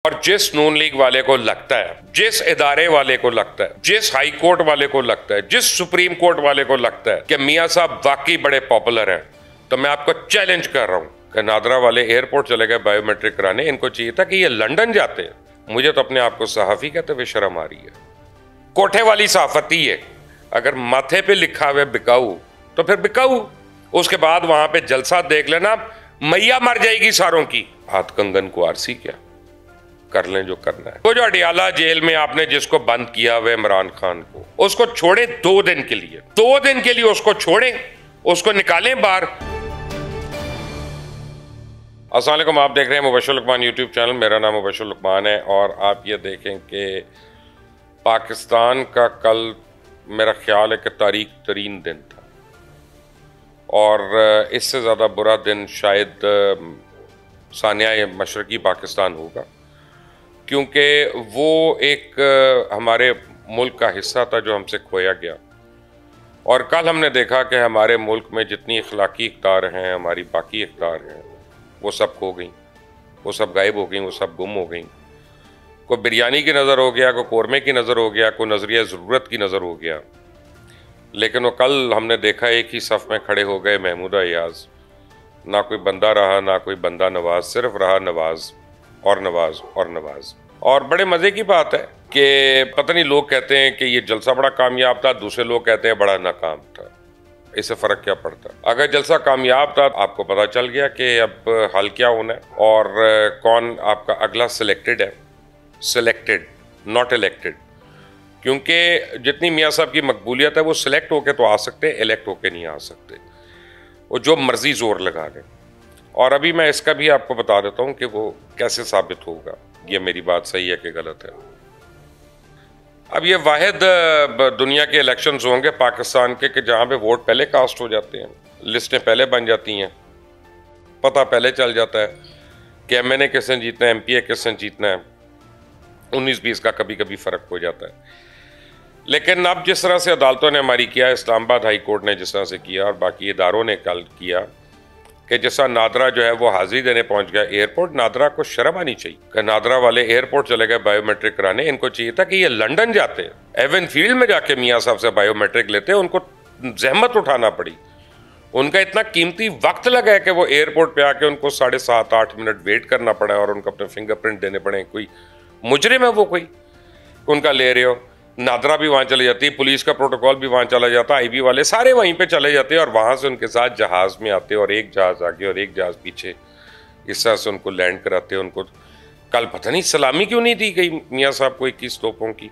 और जिस नून लीग वाले को लगता है, जिस इदारे वाले को लगता है, जिस हाई कोर्ट वाले को लगता है, जिस सुप्रीम कोर्ट वाले को लगता है कि मियां साहब वाकई बड़े पॉपुलर हैं, तो मैं आपको चैलेंज कर रहा हूं कि नादरा वाले एयरपोर्ट चले गए बायोमेट्रिक कराने। इनको चाहिए था कि ये लंदन जाते हैं। मुझे तो अपने आप को सहाफी कहते हुए शर्म आ रही है। कोठे वाली सहाफती है, अगर माथे पे लिखा हुआ बिकाऊ तो फिर बिकाऊ। उसके बाद वहां पे जलसा देख लेना, मैया मर जाएगी सारों की। हाथ कंगन को आरसी क्या कर लें जो करना है। वो जो अडियाला जेल में आपने जिसको बंद किया हुआ इमरान खान को, उसको छोड़े 2 दिन के लिए, 2 दिन के लिए उसको छोड़ें, उसको निकालें बाहर। अस्सलाम वालेकुम, आप देख रहे हैं मुबश्शिर लुकमान यूट्यूब चैनल। मेरा नाम मुबश्शिर लुकमान है और आप ये देखें कि पाकिस्तान का कल मेरा ख्याल है कि तारीख तरीन दिन था और इससे ज़्यादा बुरा दिन शायद सानिया मशरकी पाकिस्तान होगा, क्योंकि वो एक हमारे मुल्क का हिस्सा था जो हमसे खोया गया। और कल हमने देखा कि हमारे मुल्क में जितनी इखलाकी इख्तियार हैं, हमारी बाकी इख्तियार हैं, वो सब खो गई, वो सब गायब हो गई, वो सब गुम हो गई। कोई बिरयानी की नज़र हो गया, कोई कौरमे की नज़र हो गया, कोई नज़रिया ज़रूरत की नज़र हो गया। लेकिन वो कल हमने देखा एक ही सफ़ में खड़े हो गए महमूद अयाज। ना कोई बंदा रहा, ना कोई बंदा नवाज, सिर्फ रहा नवाज और नवाज और नवाज। और बड़े मज़े की बात है कि पता नहीं, लोग कहते हैं कि ये जलसा बड़ा कामयाब था, दूसरे लोग कहते हैं बड़ा नाकाम था। इससे फ़र्क क्या पड़ता? अगर जलसा कामयाब था, आपको पता चल गया कि अब हल क्या होना है और कौन आपका अगला सिलेक्टेड है। सिलेक्टेड, नॉट इलेक्टेड, क्योंकि जितनी मियाँ साहब की मकबूलियत है, वो सिलेक्ट होके तो आ सकते हैं, इलेक्ट होके नहीं आ सकते। वो जो मर्जी जोर लगा लें। और अभी मैं इसका भी आपको बता देता हूँ कि वो कैसे साबित होगा, ये मेरी बात सही है कि गलत है। अब ये वाहिद दुनिया के इलेक्शंस होंगे पाकिस्तान के कि जहाँ पे वोट पहले कास्ट हो जाते हैं, लिस्टें पहले बन जाती हैं, पता पहले चल जाता है कि एमएनए किसने जीतना है, एमपीए किसने जीतना है। 19-20 का कभी कभी फ़र्क हो जाता है। लेकिन अब जिस तरह से अदालतों ने हमारी किया, इस्लामाबाद हाई कोर्ट ने जिस तरह से किया और बाकी इदारों ने कल किया कि जैसा नादरा जो है वो हाजिरी देने पहुंच गया एयरपोर्ट, नादरा को शर्म आनी चाहिए कि नादरा वाले एयरपोर्ट चले गए बायोमेट्रिक कराने। इनको चाहिए था कि ये लंदन जाते हैं, एवन फील्ड में जाके मियाँ साहब से बायोमेट्रिक लेते हैं। उनको जहमत उठाना पड़ी, उनका इतना कीमती वक्त लगा है कि वो एयरपोर्ट पे आके उनको 7.5-8 मिनट वेट करना पड़ा और उनको अपने फिंगरप्रिंट देने पड़े। कोई मुजरिम है वो, कोई उनका ले रहे हो। नादरा भी वहाँ चले जाती है, पुलिस का प्रोटोकॉल भी वहाँ चला जाता, आईबी वाले सारे वहीं पे चले जाते हैं और वहाँ से उनके साथ जहाज़ में आते और एक जहाज़ आगे और एक जहाज़ पीछे, इस तरह से उनको लैंड कराते। उनको कल पता नहीं सलामी क्यों नहीं दी गई मियाँ साहब को 21 तोपों की।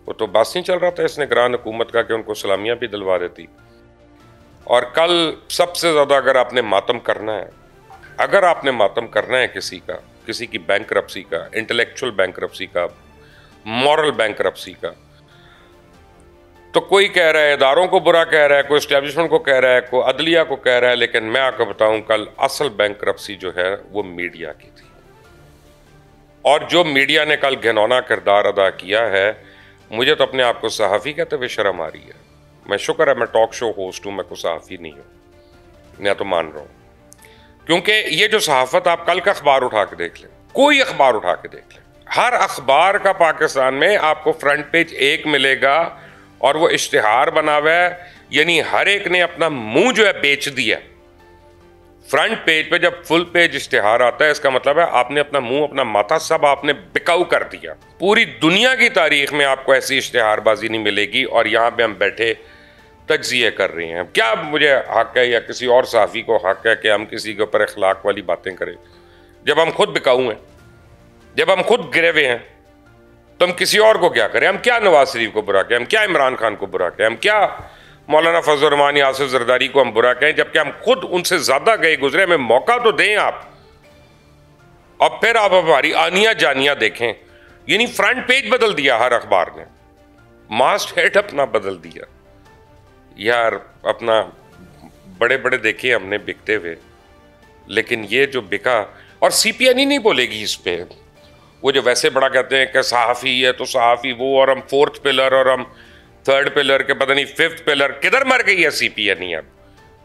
वो तो बस नहीं चल रहा था इसने निगरान हुकूमत का कि उनको सलामियाँ भी दिलवा देती। और कल सबसे ज़्यादा अगर आपने मातम करना है, अगर आपने मातम करना है किसी की बैंकरप्सी का, इंटेलेक्चुअल बैंकरप्सी का, मॉरल बैंकरप्सी का, तो कोई कह रहा है इदारों को बुरा कह रहा है, कोई एस्टेब्लिशमेंट को कह रहा है, कोई अदलिया को कह रहा है, लेकिन मैं आपको बताऊं कल असल बैंकरप्सी जो है वो मीडिया की थी। और जो मीडिया ने कल घिनौना किरदार अदा किया है, मुझे तो अपने आप को सहाफ़ी कहते हुए शर्म आ रही है। मैं शुक्र है मैं टॉक शो होस्ट हूँ, मैं कोई सहाफ़ी नहीं हूँ, मैं तो मान रहा हूँ। क्योंकि ये जो सहाफ़त, आप कल का अखबार उठा के देख लें, कोई अखबार उठा के देख लें, हर अखबार का पाकिस्तान में आपको फ्रंट पेज एक मिलेगा और वो इश्तिहार बना हुआ है। यानी हर एक ने अपना मुंह जो है बेच दिया। फ्रंट पेज पे जब फुल पेज इश्तिहार आता है, इसका मतलब है आपने अपना मुंह, अपना माथा सब आपने बिकाऊ कर दिया। पूरी दुनिया की तारीख में आपको ऐसी इश्तिहारबाजी नहीं मिलेगी और यहाँ पे हम बैठे तज्जिए कर रहे हैं। क्या मुझे हक है या किसी और सहाफ़ी को हक है कि हम किसी के ऊपर अखलाक वाली बातें करें जब हम खुद बिकाऊ हैं, जब हम खुद गिरे हुए हैं? तो हम किसी और को क्या करें? हम क्या नवाज शरीफ को बुरा कहें, हम क्या इमरान खान को बुरा कहें, हम क्या मौलाना फजल रहमान या आसिफ जरदारी को हम बुरा कहें, जबकि हम खुद उनसे ज्यादा गए गुजरे। हमें मौका तो दें आप, और फिर आप हमारी आनिया जानिया देखें। यानी फ्रंट पेज बदल दिया हर अखबार ने, मास्ट हेड अपना बदल दिया। यार अपना बड़े बड़े देखे हमने बिकते हुए, लेकिन ये जो बिका, और सीपीएन नहीं बोलेगी इस पे। वो जो वैसे बड़ा कहते हैं कि सहाफ़ी है तो सहाफ़ी वो, और हम 4th पिलर और हम 3rd पिलर के पता नहीं 5th पिलर। किधर मर गई है सीपीएन? अब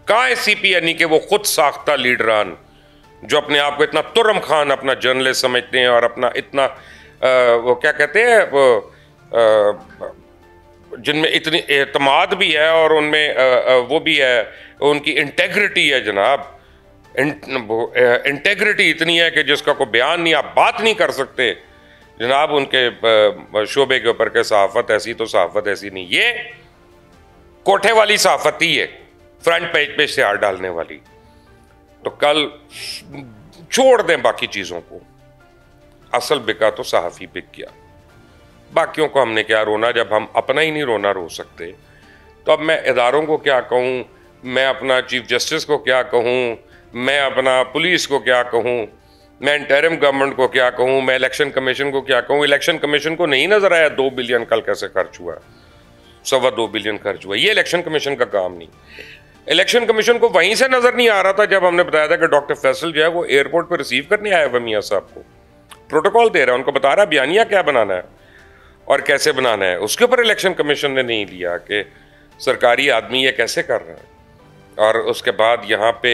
कहाँ है सीपीएन के वो खुद साख्ता लीडरान जो अपने आप को इतना तुर्रम खान अपना जर्नलिस्ट समझते हैं और अपना इतना वो क्या कहते हैं वो जिनमें इतनी एतमाद भी है और उनमें वो भी है, उनकी इंटेग्रिटी है जनाब। इंटेग्रिटी इतनी है कि जिसका कोई बयान नहीं, आप बात नहीं कर सकते जनाब उनके शोबे के ऊपर के सहाफत ऐसी तो सहाफत ऐसी नहीं। ये कोठे वाली सहाफत ही है, फ्रंट पेज पे इश्तिहार डालने वाली। तो कल छोड़ दें बाकी चीज़ों को, असल बिका तो सहाफ़ी बिक गया। बाकियों को हमने क्या रोना जब हम अपना ही नहीं रोना रो सकते। तो अब मैं इदारों को क्या कहूँ, मैं अपना चीफ जस्टिस को क्या कहूँ, मैं अपना पुलिस को क्या कहूँ, मैं इंटरिम गवर्नमेंट को क्या कहूँ, मैं इलेक्शन कमीशन को क्या कहूँ। इलेक्शन कमीशन को नहीं नजर आया 2 बिलियन कल कैसे खर्च हुआ, 2.25 बिलियन खर्च हुआ। ये इलेक्शन कमीशन का काम नहीं। इलेक्शन कमीशन को वहीं से नजर नहीं आ रहा था जब हमने बताया था कि डॉक्टर फैसल जो है वो एयरपोर्ट पर रिसीव करने आया हुआ मियाँ साहब को, प्रोटोकॉल दे रहा है, उनको बता रहा है बयानिया क्या बनाना है और कैसे बनाना है। उसके ऊपर इलेक्शन कमीशन ने नहीं लिया कि सरकारी आदमी ये कैसे कर रहा है। और उसके बाद यहाँ पे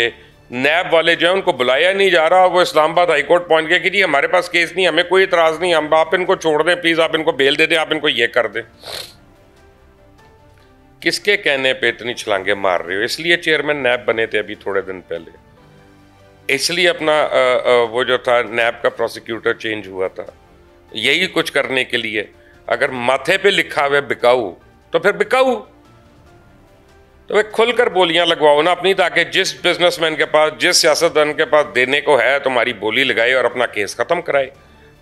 नैब वाले जो है उनको बुलाया नहीं जा रहा, वो इस्लामाबाद हाईकोर्ट पहुंच गए कि जी हमारे पास केस नहीं, हमें कोई इतराज़ नहीं, हम आप इनको छोड़ दें प्लीज़, आप इनको बेल दे दें, आप इनको ये कर दें। किसके कहने पे इतनी छलांगे मार रहे हो? इसलिए चेयरमैन नैब बने थे अभी थोड़े दिन पहले, इसलिए अपना वो जो था नैब का प्रोसिक्यूटर चेंज हुआ था, यही कुछ करने के लिए। अगर माथे पे लिखा हुआ बिकाऊ तो फिर बिकाऊ, तो वे खुलकर बोलियां लगवाओ ना अपनी, ताकि जिस बिजनेसमैन के पास, जिस सियासतदान के पास देने को है तुम्हारी बोली लगाए और अपना केस खत्म कराए।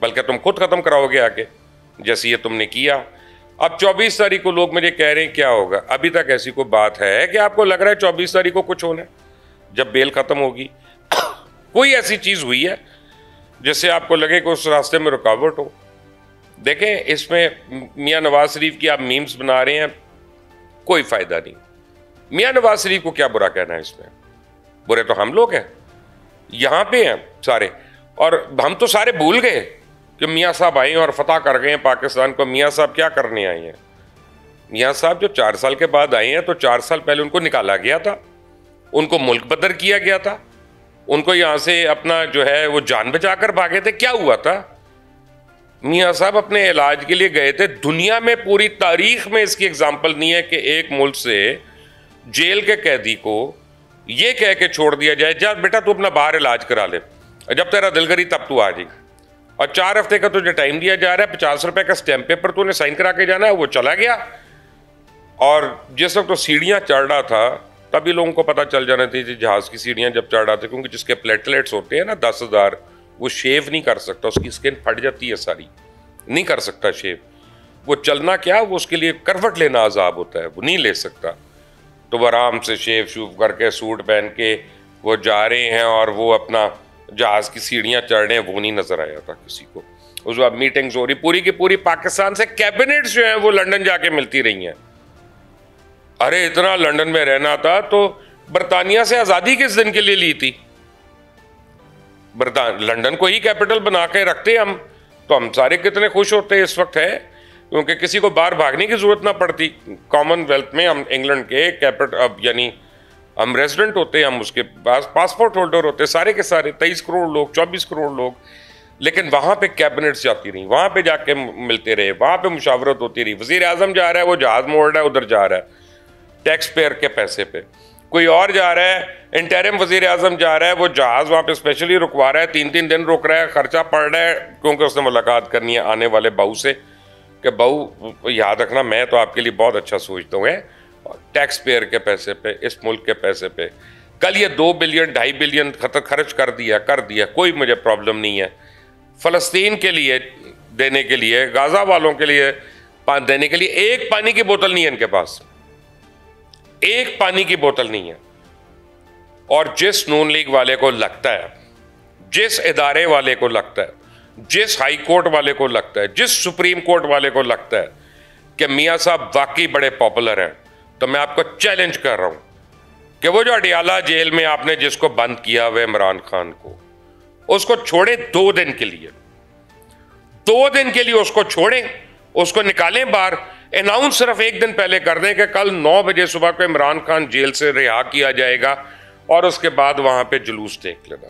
बल्कि तुम खुद खत्म कराओगे आगे, जैसे ये तुमने किया। अब 24 तारीख को लोग मुझे कह रहे हैं क्या होगा। अभी तक ऐसी कोई बात है कि आपको लग रहा है 24 तारीख को कुछ होना है जब बेल खत्म होगी? कोई ऐसी चीज हुई है जिससे आपको लगे कि उस रास्ते में रुकावट हो? देखें, इसमें मियां नवाज शरीफ की आप मीम्स बना रहे हैं, कोई फायदा नहीं। मियां नवाज शरीफ को क्या बुरा कहना है इसमें? बुरे तो हम लोग हैं, यहां पे हैं सारे। और हम तो सारे भूल गए कि मियां साहब आए और फतह कर गए हैं पाकिस्तान को। मियां साहब क्या करने आए हैं? मियां साहब जो 4 साल के बाद आए हैं, तो 4 साल पहले उनको निकाला गया था, उनको मुल्क बदर किया गया था, उनको यहां से अपना जो है वो जान बचाकर भागे थे। क्या हुआ था? मियां साहब अपने इलाज के लिए गए थे। दुनिया में पूरी तारीख में इसकी एग्जाम्पल नहीं है कि एक मुल्क से जेल के कैदी को ये कह के छोड़ दिया जाए जा बेटा तू अपना बाहर इलाज करा ले, जब तेरा दिल करी तब तू आ जाए। और 4 हफ्ते का तुझे टाइम दिया जा रहा है, 50 रुपए का स्टैंप पेपर तूने साइन करा के जाना है। वो चला गया, और जिस वक्त तो सीढ़ियां चढ़ रहा था तभी लोगों को पता चल जाना थी जहाज की सीढ़ियां जब चढ़ रहा था, क्योंकि जिसके प्लेटलेट्स होते हैं ना 10,000, वो शेव नहीं कर सकता, उसकी स्किन फट जाती है सारी, नहीं कर सकता शेव। वो चलना क्या, वो उसके लिए करवट लेना अजाब होता है, वो नहीं ले सकता। तो वो आराम से शेव शूव करके सूट पहन के वो जा रहे हैं और वो अपना जहाज की सीढ़ियां चढ़ रहे हैं, वो नहीं नजर आया था किसी को। उस बाद मीटिंग्स हो रही पूरी की पूरी, पाकिस्तान से कैबिनेट्स जो हैं वो लंदन जाके मिलती रही हैं। अरे इतना लंदन में रहना था तो बरतानिया से आजादी किस दिन के लिए ली थी? लंदन को ही कैपिटल बना के रखते हम तो हम सारे कितने खुश होते इस वक्त है, क्योंकि किसी को बाहर भागने की जरूरत ना पड़ती। कॉमनवेल्थ में हम इंग्लैंड के कैपिटल, अब यानी हम रेजिडेंट होते, हम उसके पास पासपोर्ट होल्डर होते सारे के सारे, 23 करोड़ लोग, 24 करोड़ लोग। लेकिन वहां पे कैबिनेट्स जाती रही, वहां पे जाके मिलते रहे, वहां पे मुशावरत होती रही। वजीर आजम जा रहा है, वो जहाज मोड़ रहा है, उधर जा रहा है टैक्स पेयर के पैसे पे। कोई और जा रहा है, इंटरिम वजीर आजम जा रहा है, वो जहाज वहां पे स्पेशली रुकवा रहा है, 3-3 दिन रुक रहा है, खर्चा पड़ रहा है, क्योंकि उसने मुलाकात करनी है आने वाले बहू से कि बहू याद रखना मैं तो आपके लिए बहुत अच्छा सोचता हूँ, टैक्स पेयर के पैसे पे, इस मुल्क के पैसे पे। कल ये 2 बिलियन 2.5 बिलियन खर्च कर दिया, कोई मुझे प्रॉब्लम नहीं है। फलस्तीन के लिए देने के लिए, गाजा वालों के लिए देने के लिए एक पानी की बोतल नहीं है इनके पास, एक पानी की बोतल नहीं है। और जिस नून लीग वाले को लगता है, जिस इदारे वाले को लगता है, जिस हाई कोर्ट वाले को लगता है, जिस सुप्रीम कोर्ट वाले को लगता है कि मियां साहब वाकई बड़े पॉपुलर हैं, तो मैं आपको चैलेंज कर रहा हूं कि वो जो अडियाला जेल में आपने जिसको बंद किया हुआ इमरान खान को, उसको छोड़े 2 दिन के लिए, 2 दिन के लिए उसको छोड़ें, उसको निकालें बाहर। अनाउंस सिर्फ 1 दिन पहले कर दें कि कल 9 बजे सुबह को इमरान खान जेल से रिहा किया जाएगा और उसके बाद वहां पे जुलूस देख लेना।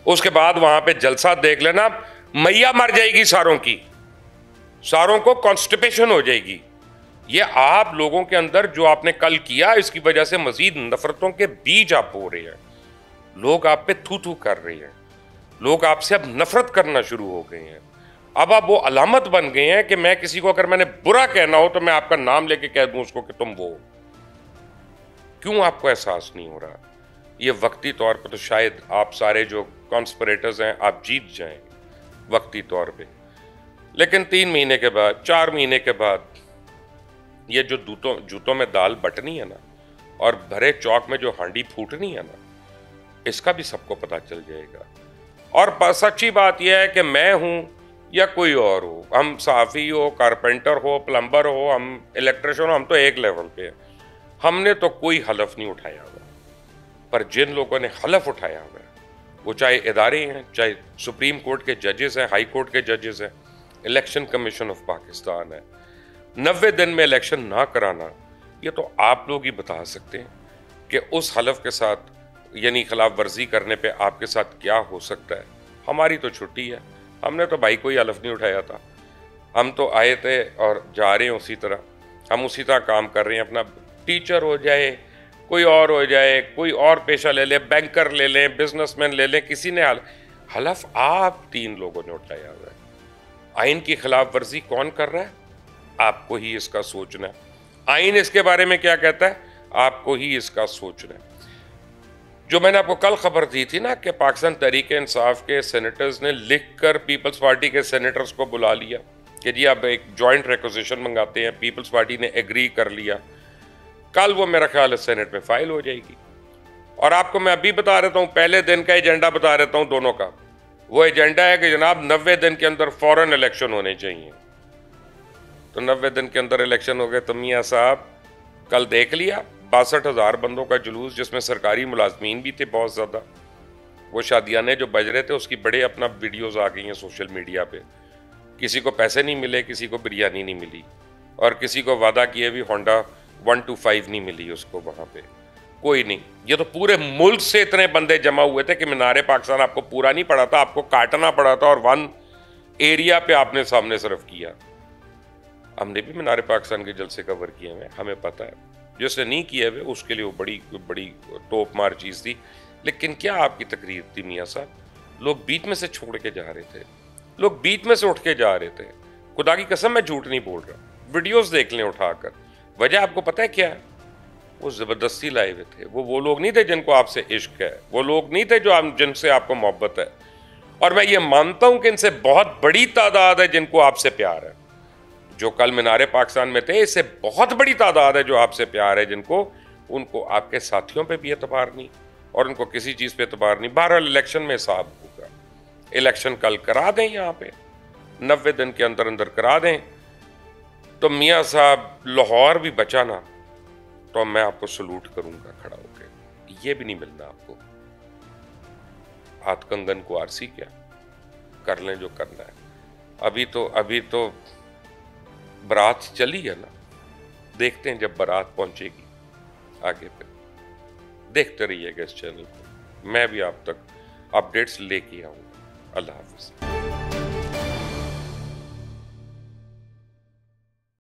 उसके बाद वहां पे जलसा देख लेना, मैया मर जाएगी सारों की, सारों को कॉन्स्टिपेशन हो जाएगी। ये आप लोगों के अंदर जो आपने कल किया, इसकी वजह से मजीद नफरतों के बीज आप बो रहे हैं। लोग आप पे थू थू कर रहे हैं, लोग आपसे अब नफरत करना शुरू हो गए हैं। अब आप वो अलामत बन गए हैं कि मैं किसी को अगर मैंने बुरा कहना हो तो मैं आपका नाम लेके कह दूं उसको कि तुम वो। क्यों आपको एहसास नहीं हो रहा? ये वक्ती तौर पर तो शायद आप सारे जो कॉन्स्पिरेटर्स हैं आप जीत जाएं वक्ती तौर पे, लेकिन 3 महीने के बाद, 4 महीने के बाद ये जो जूतों में दाल बटनी है ना, और भरे चौक में जो हांडी फूटनी है ना, इसका भी सबको पता चल जाएगा। और सच्ची बात यह है कि मैं हूं या कोई और हो, हम साफी हो, कारपेंटर हो, प्लम्बर हो, हम इलेक्ट्रिशियन हो, हम तो एक लेवल पे हैं। हमने तो कोई हलफ नहीं उठाया हुआ, पर जिन लोगों ने हलफ उठाया हुआ है, वो चाहे इदारे हैं, चाहे सुप्रीम कोर्ट के जजेस हैं, हाई कोर्ट के जजेस हैं, इलेक्शन कमीशन ऑफ पाकिस्तान है, 90 दिन में इलेक्शन ना कराना, ये तो आप लोग ही बता सकते हैं कि उस हलफ के साथ यानी खिलाफ वर्जी करने पे आपके साथ क्या हो सकता है। हमारी तो छुट्टी है, हमने तो भाई कोई हलफ नहीं उठाया था, हम तो आए थे और जा रहे हैं उसी तरह, हम उसी तरह काम कर रहे हैं। अपना टीचर हो जाए, कोई और हो जाए, कोई और पेशा ले ले, बैंकर ले लें, बिजनेसमैन ले लें, किसी ने हलफ आप 3 लोगों ने उठाया हुआ है। आइन की खिलाफ वर्जी कौन कर रहा है? आपको ही इसका सोचना है। आइन इसके बारे में क्या कहता है? आपको ही इसका सोचना है। जो मैंने आपको कल खबर दी थी ना कि पाकिस्तान तहरीक इंसाफ के सेनेटर्स ने लिखकर पीपल्स पार्टी के सेनेटर्स को बुला लिया कि जी अब एक जॉइंट रिक्वेजिशन मंगाते हैं, पीपल्स पार्टी ने एग्री कर लिया, कल वो मेरा ख्याल है सेनेट में फाइल हो जाएगी। और आपको मैं अभी बता देता हूं, पहले दिन का एजेंडा बता देता हूं दोनों का। वो एजेंडा है कि जनाब 90 दिन के अंदर फौरन इलेक्शन होने चाहिए। तो 90 दिन के अंदर इलेक्शन हो गए तो मियाँ साहब कल देख लिया 62,000 बंदों का जुलूस, जिसमें सरकारी मुलाजमीन भी थे बहुत ज़्यादा। वो शादियाने जो बज रहे थे उसकी बड़े अपना वीडियोज़ आ गई हैं सोशल मीडिया पे। किसी को पैसे नहीं मिले, किसी को बिरयानी नहीं मिली, और किसी को वादा किए भी होंडा 125 नहीं मिली उसको वहाँ पे, कोई नहीं। ये तो पूरे मुल्क से इतने बंदे जमा हुए थे कि मीनारे पाकिस्तान आपको पूरा नहीं पड़ा था, आपको काटना पड़ा था, और 1 एरिया पे आपने सामने सर्व किया। हमने भी मीनारे पाकिस्तान के जलसे कवर किए हैं, हमें पता है। जिसने नहीं किए हुए उसके लिए वो बड़ी तोप मार चीज़ थी। लेकिन क्या आपकी तकरीर थी मियाँ साहब? लोग बीच में से छोड़ के जा रहे थे, लोग बीच में से उठ के जा रहे थे। खुदा की कसम मैं झूठ नहीं बोल रहा, वीडियोस देख लें उठाकर। वजह आपको पता है क्या है? वो ज़बरदस्ती लाए हुए थे। वो लोग नहीं थे जिनको आपसे इश्क है, वो लोग नहीं थे जो जिनसे आपको मोहब्बत है। और मैं ये मानता हूं कि इनसे बहुत बड़ी तादाद है जिनको आपसे प्यार है। जो कल मीनारे पाकिस्तान में थे, इससे बहुत बड़ी तादाद है जो आपसे प्यार है, जिनको उनको आपके साथियों पे भी एतबार नहीं और उनको किसी चीज़ पे एतबार नहीं। बहरहाल इलेक्शन में हिसाब होगा, इलेक्शन कल करा दें, यहाँ पे 90 दिन के अंदर अंदर करा दें। तो मियाँ साहब लाहौर भी बचा ना तो मैं आपको सलूट करूंगा खड़ा होकर। ये भी नहीं मिलना आपको। हाथ कंगन को आरसी क्या, कर लें जो करना है। अभी तो बारात चली है ना, देखते हैं जब बारात पहुंचेगी आगे पे। देखते रहिएगा इस चैनल को, मैं भी आप तक अपडेट्स लेके आऊंगा। अल्लाह हाफिज।